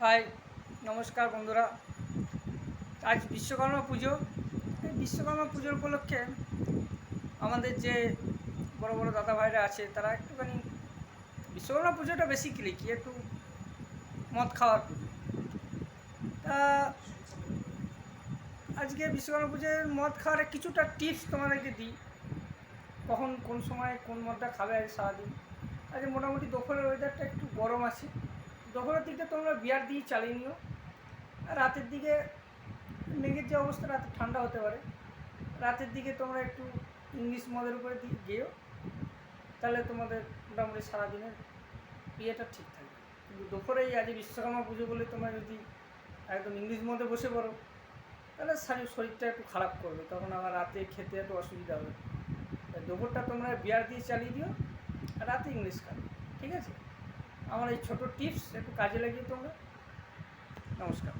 High, নমস্কার বন্ধুরা। আজ বিশ্বকর্মা পুজো। এই বিশ্বকর্মা পুজোর উপলক্ষে আমাদের যে বড় বড় দাদা ভাইরা আছে তারা একটুখানি বিশ্বকর্মা পুজোটা বেসিক্যালি কি একটু মদ খাওয়ার পুজো। তা আজকে বিশ্বকর্মা পুজোর মদ খাওয়ার কিছুটা টিপস তোমাদেরকে দিই, কখন কোন সময় কোন মদটা খাবে আজ সারাদিন। আজ মোটামুটি দুপুরের ওয়েদারটা একটু গরম আছে, দুপুরের দিকটা তোমরা বিয়ার দিয়ে চালিয়ে নিও। আর রাতের দিকে মেঘের যে অবস্থা, রাতে ঠান্ডা হতে পারে, রাতের দিকে তোমরা একটু ইংলিশ মদের উপরে দিয়ে গেও, তাহলে তোমাদের মোটামুটি সারাদিনের ইয়েটা ঠিক থাকবে। কিন্তু দুপুরেই আজ বিশ্বকর্মা পুজো বলে তোমরা যদি একদম ইংলিশ মদে বসে পড়ো, তাহলে শরীরটা একটু খারাপ করবে, তখন আমার রাতে খেতে একটু অসুবিধা হবে। তাই দুপুরটা তোমরা বিয়ার দিয়ে চালিয়ে দিও, আর রাতে ইংলিশ খাবে, ঠিক আছে? আমার এই ছোটো টিপস একটু কাজে লাগিয়ে তোমরা। নমস্কার।